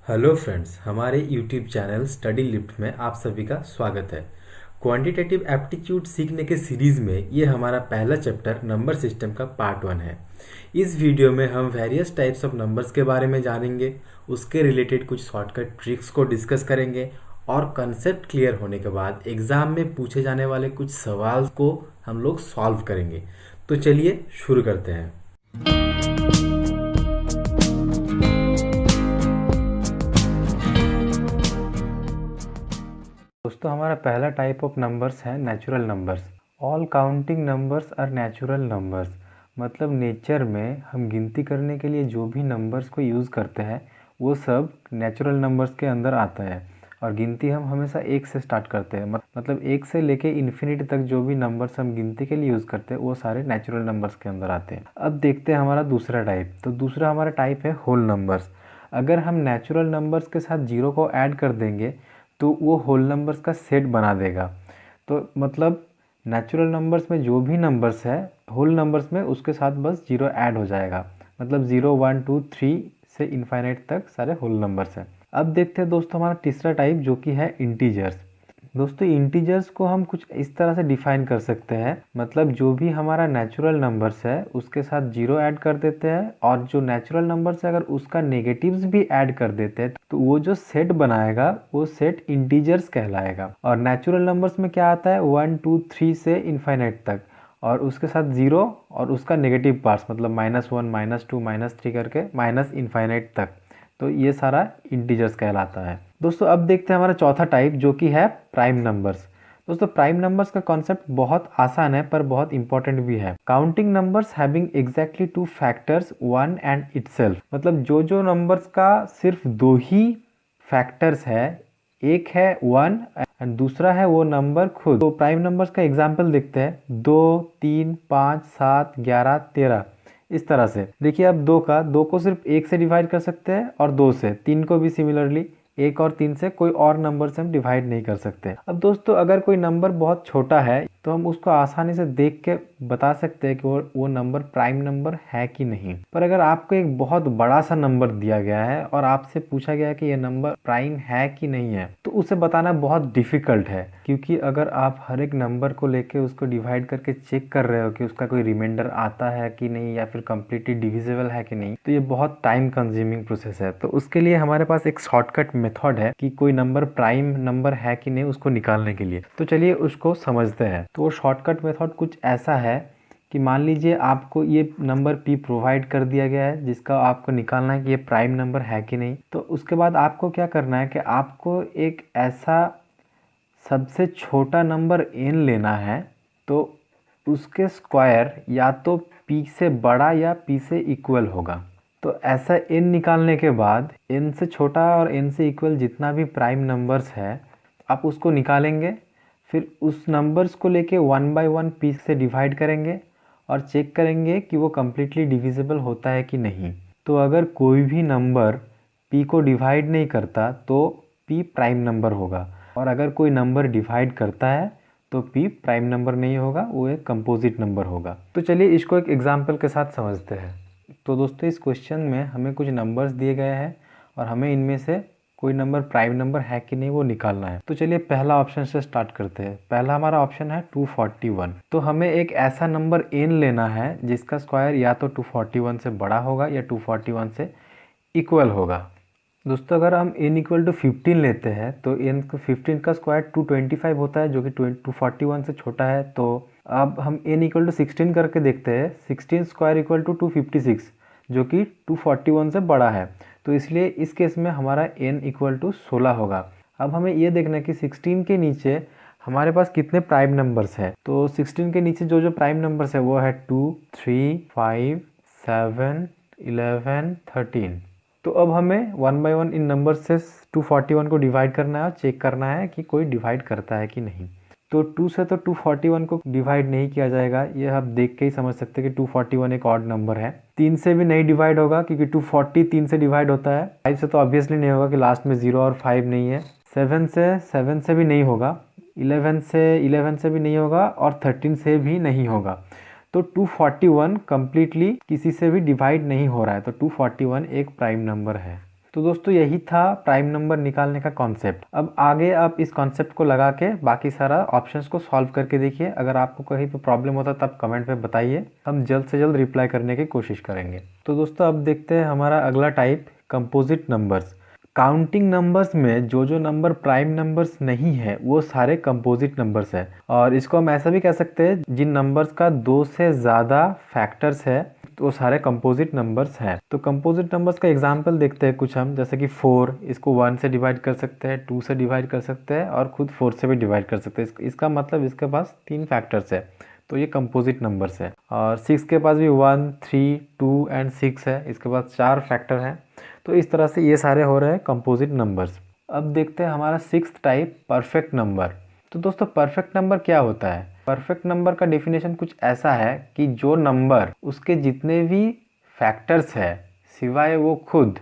Hello friends, हमारे YouTube channel study lift में आप सभी का स्वागत है। क्वांटिटेटिव एप्टीट्यूड सीखने के सीरीज में ये हमारा पहला चैप्टर नंबर सिस्टम का पार्ट 1 है। इस वीडियो में हम वेरियस टाइप्स ऑफ नंबर्स के बारे में जानेंगे, उसके रिलेटेड कुछ शॉर्टकट ट्रिक्स को डिस्कस करेंगे और कंसेप्ट क्लियर होने के बाद एग्जाम में पूछे जाने वाले कुछ सवाल को हम लोग सॉल्व करेंगे। तो चलिए शुरू करते हैं। दोस्तों, हमारा पहला टाइप ऑफ नंबर्स है natural numbers. All counting numbers are natural numbers. मतलब नेचर में हम गिनती करने के लिए जो भी नंबर्स को यूज़ करते हैं वो सब नेचुरल नंबर्स के अंदर आता है। और गिनती हम हमेशा एक से स्टार्ट करते हैं, मतलब एक से लेके इन्फिनिटी तक जो भी नंबर्स हम गिनती के लिए यूज़ करते हैं वो सारे नेचुरल नंबर्स के अंदर आते हैं। अब देखते हैं हमारा दूसरा टाइप। तो दूसरा हमारा टाइप है होल नंबर्स। अगर हम नेचुरल नंबर्स के साथ जीरो को ऐड कर देंगे तो वो होल नंबर्स का सेट बना देगा। तो मतलब नेचुरल नंबर्स में जो भी नंबर्स है होल नंबर्स में उसके साथ बस जीरो ऐड हो जाएगा। मतलब 0 1 2 3 से इन्फाइनाइट तक सारे होल नंबर्स हैं। अब देखते हैं दोस्तों हमारा तीसरा टाइप जो कि है इंटीजर्स। दोस्तों, इंटीजर्स को हम कुछ इस तरह से डिफाइन कर सकते हैं, मतलब जो भी हमारा नेचुरल नंबर्स है उसके साथ जीरो ऐड कर देते हैं और जो नेचुरल नंबर्स है अगर उसका नेगेटिव्स भी ऐड कर देते हैं तो वो जो सेट बनाएगा वो सेट इंटीजर्स कहलाएगा। और नेचुरल नंबर्स में क्या आता है 1 2 3 से इन्फाइनाइट तक, और उसके साथ जीरो और उसका नेगेटिव पार्ट्स मतलब -1 -2 -3 करके माइनस इन्फाइनाइट तक। तो ये सारा इंटीजर्स कहलाता है। दोस्तों, अब देखते हैं हमारा चौथा टाइप जो कि है प्राइम नंबर्स। दोस्तों, प्राइम नंबर्स का कॉन्सेप्ट बहुत आसान है पर बहुत इंपॉर्टेंट भी है। Counting numbers having exactly two factors one and itself. मतलब जो नंबर्स का सिर्फ दो ही फैक्टर्स है, एक है 1 एंड दूसरा है वो नंबर खुद। तो प्राइम नंबर्स का एग्जाम्पल देखते हैं 2 3 5 7 11 13। इस तरह से देखिए, आप दो को सिर्फ एक से डिवाइड कर सकते हैं और दो से, तीन को भी सिमिलरली एक और तीन से, कोई और नंबर से हम डिवाइड नहीं कर सकते। अब दोस्तों, अगर कोई नंबर बहुत छोटा है तो हम उसको आसानी से देख के बता सकते हैं कि वो नंबर प्राइम नंबर है कि नहीं। पर अगर आपको एक बहुत बड़ा सा नंबर दिया गया है और आपसे पूछा गया है कि ये नंबर प्राइम है कि नहीं है, तो उसे बताना बहुत डिफिकल्ट है। क्योंकि अगर आप हर एक नंबर को लेके उसको डिवाइड करके चेक कर रहे हो कि उसका कोई रिमाइंडर आता है कि नहीं या फिर कम्प्लीटली डिविजिबल है कि नहीं, तो ये बहुत टाइम कंज्यूमिंग प्रोसेस है। तो उसके लिए हमारे पास एक शॉर्टकट मेथड है कि कोई नंबर प्राइम नंबर है कि नहीं उसको निकालने के लिए। तो चलिए उसको समझते हैं। तो वो शॉर्टकट मेथड कुछ ऐसा है कि मान लीजिए आपको ये नंबर p प्रोवाइड कर दिया गया है जिसका आपको निकालना है कि ये प्राइम नंबर है कि नहीं। तो उसके बाद आपको क्या करना है कि आपको एक ऐसा सबसे छोटा नंबर n लेना है, तो उसके स्क्वायर या तो p से बड़ा या p से इक्वल होगा। तो ऐसा n निकालने के बाद n से छोटा और n से इक्वल जितना भी प्राइम नंबर्स है आप उसको निकालेंगे। फिर उस नंबर्स को लेके 1 बाय 1 p से डिवाइड करेंगे और चेक करेंगे कि वो कम्प्लीटली डिविजिबल होता है कि नहीं। तो अगर कोई भी नंबर p को डिवाइड नहीं करता तो p प्राइम नंबर होगा, और अगर कोई नंबर डिवाइड करता है तो p प्राइम नंबर नहीं होगा, वो एक कंपोजिट नंबर होगा। तो चलिए इसको एक एग्जांपल के साथ समझते हैं। तो दोस्तों, इस क्वेश्चन में हमें कुछ नंबर्स दिए गए हैं और हमें इनमें से कोई नंबर प्राइम नंबर है कि नहीं वो निकालना है। तो चलिए पहला ऑप्शन से स्टार्ट करते हैं। पहला हमारा ऑप्शन है 241। तो हमें एक ऐसा नंबर n लेना है जिसका स्क्वायर या तो 241 से बड़ा होगा या 241 से इक्वल होगा। दोस्तों, अगर हम n इक्वल टू 15 लेते हैं तो n 15 का स्क्वायर 225 होता है जो कि 241 से छोटा है। तो अब हम n इक्वल टू 16 करके देखते हैं। 16 स्क्वायर इक्वल टू 256 जो कि 241 से बड़ा है। तो इसलिए इस केस में हमारा n इक्वल टू 16 होगा। अब हमें ये देखना है कि 16 के नीचे हमारे पास कितने प्राइम नंबर्स हैं। तो 16 के नीचे जो प्राइम नंबर्स है वो है 2 3 5 7 11 13। तो अब हमें 1 बाय 1 इन नंबर से 241 को डिवाइड करना है और चेक करना है कि कोई डिवाइड करता है कि नहीं। तो 2 से तो 241 को डिवाइड नहीं किया जाएगा, ये आप देख के ही समझ सकते हैं कि 241 एक ऑड नंबर है। 3 से भी नहीं डिवाइड होगा क्योंकि 240 3 से डिवाइड होता है। 5 से तो ऑब्वियसली नहीं होगा कि लास्ट में 0 और 5 नहीं है। 7 से भी नहीं होगा। 11 से भी नहीं होगा और 13 से भी नहीं होगा। तो 241 कम्प्लीटली किसी से भी डिवाइड नहीं हो रहा है, तो 241 एक प्राइम नंबर है। तो दोस्तों यही था प्राइम नंबर निकालने का कॉन्सेप्ट। अब आगे आप इस कॉन्सेप्ट को लगा के बाकी सारा ऑप्शंस को सॉल्व करके देखिए। अगर आपको कहीं पे प्रॉब्लम होता तब कमेंट में बताइए, हम जल्द से जल्द रिप्लाई करने की कोशिश करेंगे। तो दोस्तों अब देखते हैं हमारा अगला type, composite numbers. Counting numbers में जो जो नंबर प्राइम नंबर्स नहीं है वो सारे कंपोजिट नंबर्स है। और इसको हम ऐसा भी कह सकते हैं, जिन नंबर्स का 2 से ज़्यादा फैक्टर्स है तो सारे कंपोजिट नंबर्स हैं। तो कंपोजिट नंबर्स का एग्जांपल देखते हैं कुछ हम, जैसे कि 4, इसको 1 से डिवाइड कर सकते हैं, 2 से डिवाइड कर सकते हैं और खुद 4 से भी डिवाइड कर सकते हैं। इसका मतलब इसके पास 3 फैक्टर्स है, तो ये कंपोजिट नंबर्स है। और 6 के पास भी 1, 3, 2 एंड 6 है, इसके पास 4 फैक्टर हैं। तो इस तरह से ये सारे हो रहे हैं कंपोजिट नंबर्स। अब देखते हैं हमारा 6th टाइप, परफेक्ट नंबर। तो दोस्तों परफेक्ट नंबर क्या होता है? परफेक्ट नंबर का डेफिनेशन कुछ ऐसा है कि जो नंबर उसके जितने भी फैक्टर्स है सिवाय वो खुद,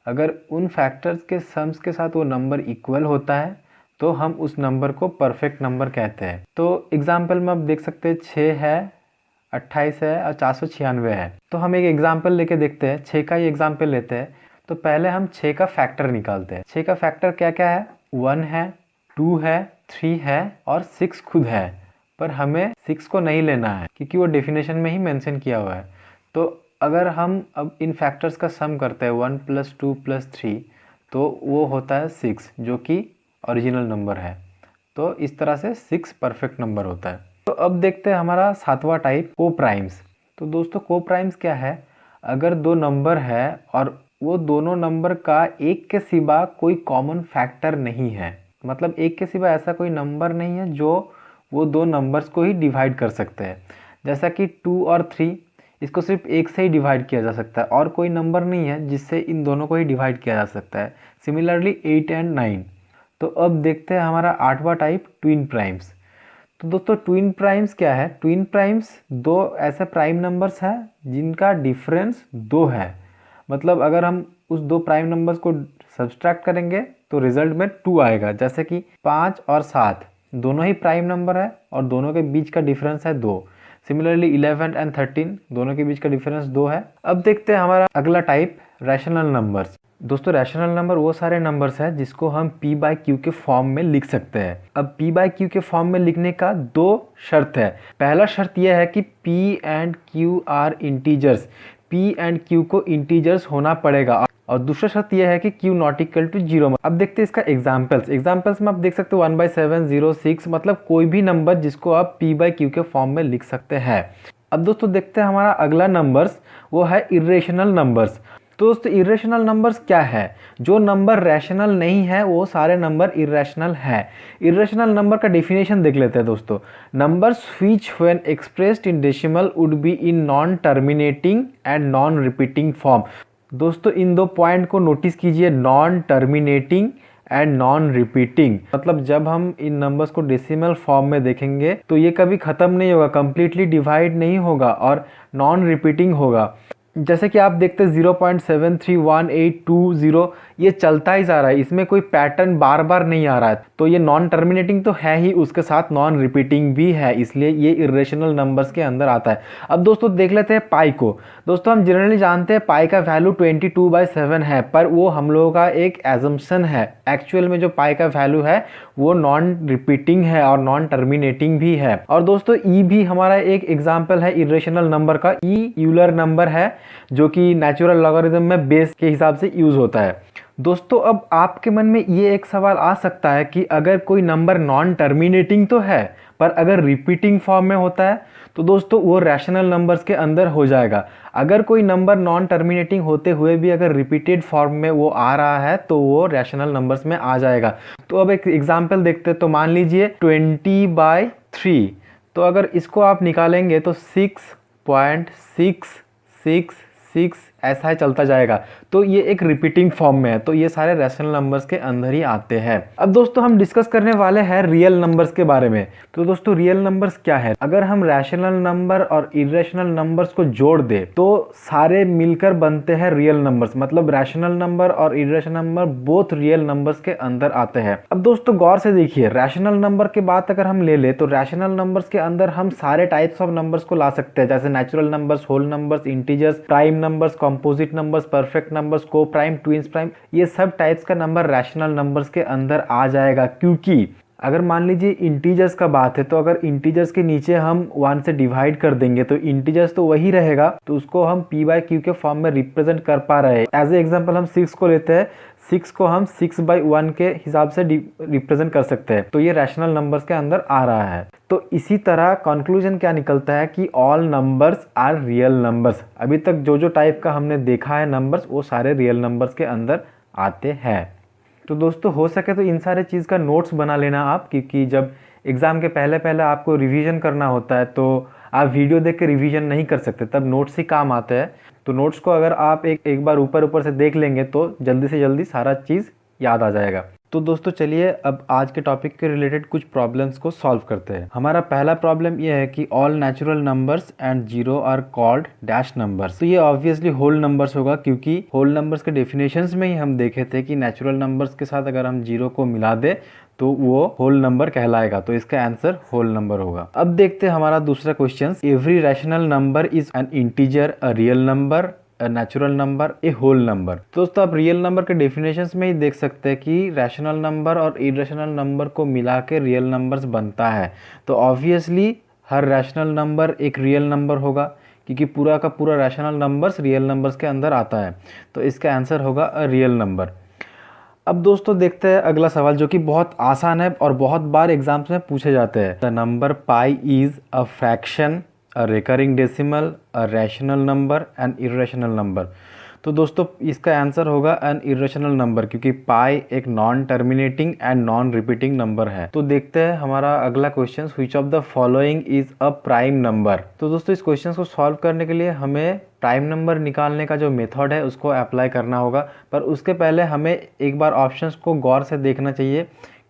अगर उन फैक्टर्स के सम्स के साथ वो नंबर इक्वल होता है तो हम उस नंबर को परफेक्ट नंबर कहते हैं। तो एग्जाम्पल में आप देख सकते हैं 6 है, 28 है और 496 है। तो हम एक एग्जाम्पल लेके देखते हैं, 6 का ही एग्जाम्पल लेते हैं। तो पहले हम 6 का फैक्टर निकालते हैं। 6 का फैक्टर क्या क्या है? 1 है, 2 है, 3 है और 6 खुद है। पर हमें 6 को नहीं लेना है क्योंकि वो डेफिनेशन में ही मेंशन किया हुआ है। तो अगर हम अब इन फैक्टर्स का सम करते हैं 1 + 2 + 3 तो वो होता है 6, जो कि ओरिजिनल नंबर है। तो इस तरह से 6 परफेक्ट नंबर होता है। तो अब देखते हैं हमारा 7वां टाइप, को प्राइम्स। तो दोस्तों को प्राइम्स क्या है? अगर दो नंबर है और वो दोनों नंबर का एक के सिवा कोई कॉमन फैक्टर नहीं है, मतलब एक के सिवा ऐसा कोई नंबर नहीं है जो वो दो नंबर्स को ही डिवाइड कर सकते हैं। जैसा कि 2 और 3, इसको सिर्फ एक से ही डिवाइड किया जा सकता है और कोई नंबर नहीं है जिससे इन दोनों को ही डिवाइड किया जा सकता है। Similarly 8 and 9। तो अब देखते हैं हमारा 8वां टाइप, ट्विन प्राइम्स। तो दोस्तों ट्विन प्राइम्स क्या है? ट्विन प्राइम्स दो ऐसे प्राइम नंबर्स हैं जिनका डिफरेंस 2 है। मतलब अगर हम उस दो प्राइम नंबर्स को सब्सट्रैक्ट करेंगे तो रिजल्ट में 2 आएगा। जैसे कि 5 और 7 दोनों ही प्राइम नंबर है और दोनों के बीच का डिफरेंस है 2। सिमिलरली 11 एंड 13 दोनों के बीच का डिफरेंस 2 है। अब देखते हैं हमारा अगला टाइप, रैशनल नंबर्स। दोस्तों रैशनल नंबर वो सारे नंबर्स हैं जिसको हम p/q के फॉर्म में लिख सकते हैं। अब p/q के फॉर्म में लिखने का 2 शर्त है। पहला शर्त यह है कि p and q are integers, p and q को इंटीजर्स होना पड़ेगा। और दूसरा शर्त यह है कि q नॉट इक्वल टू 0। अब देखते हैं इसका एग्जाम्पल्स में आप देख सकते हो 1/7, 0, 6, मतलब कोई भी नंबर जिसको आप p/q के फॉर्म में लिख सकते हैं। अब दोस्तों देखते हैं हमारा अगला नंबर्स, वो है इरेशनल नंबर्स। तो दोस्तों इरेशनल नंबर्स क्या है? जो नंबर रैशनल नहीं है वो सारे नंबर इरेशनल है। इरेशनल नंबर का डेफिनेशन देख लेते हैं दोस्तों। Numbers which when expressed in decimal would be in non terminating and non repeating form. दोस्तों इन दो पॉइंट को नोटिस कीजिए, non terminating and non repeating. मतलब जब हम इन नंबर्स को डेसिमल फॉर्म में देखेंगे तो ये कभी खत्म नहीं होगा, कंप्लीटली डिवाइड नहीं होगा और नॉन रिपीटिंग होगा। जैसे कि आप देखते हैं 0.731820 ये चलता ही जा रहा है, इसमें कोई पैटर्न बार बार नहीं आ रहा है। तो ये नॉन टर्मिनेटिंग तो है ही, उसके साथ नॉन रिपीटिंग भी है, इसलिए ये इरेशनल नंबर्स के अंदर आता है। अब दोस्तों देख लेते हैं पाई को। दोस्तों हम जनरली जानते हैं पाई का वैल्यू 22/7 है, पर वो हम लोगों का एक एजम्पशन है। एक्चुअल में जो पाई का वैल्यू है वो नॉन रिपीटिंग है और नॉन टर्मिनेटिंग भी है। और दोस्तों ई भी हमारा एक एग्जाम्पल है इरेशनल नंबर का। ई यूलर नंबर है जो कि नेचुरल लॉगरिथम में बेस के हिसाब से यूज होता है। दोस्तों अब आपके मन में ये एक सवाल आ सकता है कि अगर कोई नंबर नॉन टर्मिनेटिंग तो है पर अगर रिपीटिंग फॉर्म में होता है तो दोस्तों वो रैशनल नंबर्स के अंदर हो जाएगा। अगर कोई नंबर नॉन टर्मिनेटिंग होते हुए भी अगर रिपीटेड फॉर्म में वो आ रहा है तो वो रैशनल नंबर्स में आ जाएगा। तो अब एक एग्जांपल देखते हैं। तो मान लीजिए 20/3, तो अगर इसको आप निकालेंगे तो 6.666 ऐसा ही चलता जाएगा। तो ये एक रिपीटिंग फॉर्म में है, तो ये सारे रैशनल नंबर्स के अंदर ही आते हैं। अब दोस्तों हम डिस्कस करने वाले हैं रियल नंबर्स के बारे में। तो दोस्तों रियल नंबर्स क्या है? अगर हम रैशनल नंबर और इरेशनल नंबर्स को जोड़ दे तो सारे मिलकर बनते हैं रियल नंबर्स। मतलब रैशनल नंबर और irrational number both real numbers के अंदर आते हैं। अब दोस्तों गौर से देखिए, रैशनल नंबर के बात अगर हम ले ले तो रैशनल नंबर्स के अंदर हम सारे टाइप्स ऑफ नंबर्स को ला सकते हैं, जैसे natural numbers, whole numbers, integers, prime numbers, composite numbers, perfect numbers, coprime, twins prime, ये सब टाइप्स का नंबर रैशनल नंबर्स के अंदर आ जाएगा। क्योंकि अगर मान लीजिए इंटीजर्स का बात है तो अगर इंटीजर्स के नीचे हम 1 से डिवाइड कर देंगे तो इंटीजर्स तो वही रहेगा, तो उसको हम p बाई क्यू के फॉर्म में रिप्रेजेंट कर पा रहे हैं। एज ए एग्जाम्पल हम 6 को लेते हैं, 6 को हम 6/1 के हिसाब से रिप्रेजेंट कर सकते हैं, तो ये रैशनल नंबर्स के अंदर आ रहा है। तो इसी तरह कंक्लूजन क्या निकलता है कि all numbers are real numbers. अभी तक जो जो टाइप का हमने देखा है नंबर्स, वो सारे रियल नंबर्स के अंदर आते हैं। तो दोस्तों हो सके तो इन सारे चीज़ का नोट्स बना लेना आप, क्योंकि जब एग्ज़ाम के पहले पहले आपको रिवीजन करना होता है तो आप वीडियो देख के रिवीजन नहीं कर सकते, तब नोट्स ही काम आते हैं। तो नोट्स को अगर आप एक बार ऊपर से देख लेंगे तो जल्दी से जल्दी सारा चीज़ याद आ जाएगा। तो दोस्तों चलिए अब आज के टॉपिक के रिलेटेड कुछ प्रॉब्लम्स को सॉल्व करते हैं। हमारा पहला प्रॉब्लम ये है कि all natural numbers and zero are called dash numbers. तो ये ऑब्वियसली होल नंबर्स होगा, क्योंकि होल नंबर्स के डेफिनेशंस में ही हम देखे थे कि नेचुरल नंबर्स के साथ अगर हम जीरो को मिला दे तो वो होल नंबर कहलाएगा, तो इसका आंसर होल नंबर होगा। अब देखते हैं हमारा दूसरा question. Every rational number is an integer, a real number, natural number, a whole number. दोस्तों आप रियल नंबर के डेफिनेशंस में ही देख सकते हैं कि रैशनल नंबर और इरेशनल नंबर को मिला के रियल नंबर्स बनता है। तो ऑब्वियसली हर रैशनल नंबर एक रियल नंबर होगा, क्योंकि पूरा का पूरा रैशनल नंबर्स रियल नंबर्स के अंदर आता है, तो इसका आंसर होगा अ रियल नंबर। अब दोस्तों देखते हैं अगला सवाल, जो कि बहुत आसान है और बहुत बार एग्जाम्स में पूछे जाते हैं। The number pi is a fraction, a recurring decimal, a rational number and irrational number. तो दोस्तों इसका आंसर होगा एन इरेशनल नंबर, क्योंकि पाई एक non terminating and non repeating number है। तो देखते हैं हमारा अगला question, which of the following is a prime number. तो दोस्तों इस क्वेश्चन को सॉल्व करने के लिए हमें प्राइम नंबर निकालने का जो मेथड है उसको अप्लाई करना होगा, पर उसके पहले हमें एक बार ऑप्शंस को गौर से देखना चाहिए,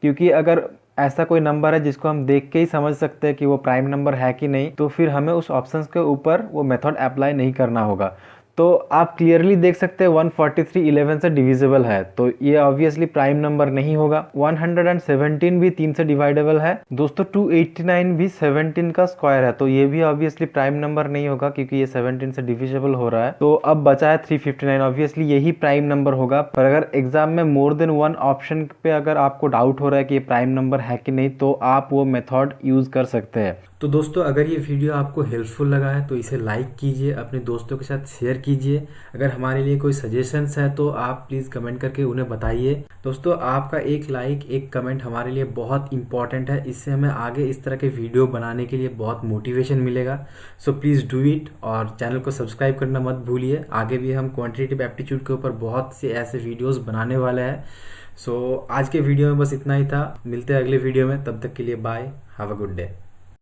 क्योंकि अगर ऐसा कोई नंबर है जिसको हम देख के ही समझ सकते हैं कि वो प्राइम नंबर है कि नहीं, तो फिर हमें उस ऑप्शंस के ऊपर वो मेथड अप्लाई नहीं करना होगा। तो आप क्लियरली देख सकते हैं 143 11 से डिविजिबल है, तो ये ऑब्वियसली प्राइम नंबर नहीं होगा। 117 भी 3 से डिवाइडेबल है। दोस्तों 289 भी 17 का स्क्वायर है, तो ये भी ऑब्वियसली प्राइम नंबर नहीं होगा, क्योंकि ये 17 से डिविजिबल हो रहा है। तो अब बचा है 359, ऑब्वियसली यही प्राइम नंबर होगा। पर अगर एग्जाम में मोर देन वन ऑप्शन पे अगर आपको डाउट हो रहा है कि ये प्राइम नंबर है कि नहीं, तो आप वो मेथड यूज कर सकते हैं। तो दोस्तों अगर ये वीडियो आपको हेल्पफुल लगा है तो इसे लाइक कीजिए, अपने दोस्तों के साथ शेयर कीजिए। अगर हमारे लिए कोई सजेशंस है तो आप प्लीज़ कमेंट करके उन्हें बताइए। दोस्तों आपका एक लाइक, एक कमेंट हमारे लिए बहुत इंपॉर्टेंट है, इससे हमें आगे इस तरह के वीडियो बनाने के लिए बहुत मोटिवेशन मिलेगा। सो प्लीज़ डू इट, और चैनल को सब्सक्राइब करना मत भूलिए। आगे भी हम क्वान्टिटेटिव एप्टीट्यूड के ऊपर बहुत से ऐसे वीडियोज़ बनाने वाले हैं। सो आज के वीडियो में बस इतना ही था, मिलते हैं अगले वीडियो में, तब तक के लिए bye, have a good day.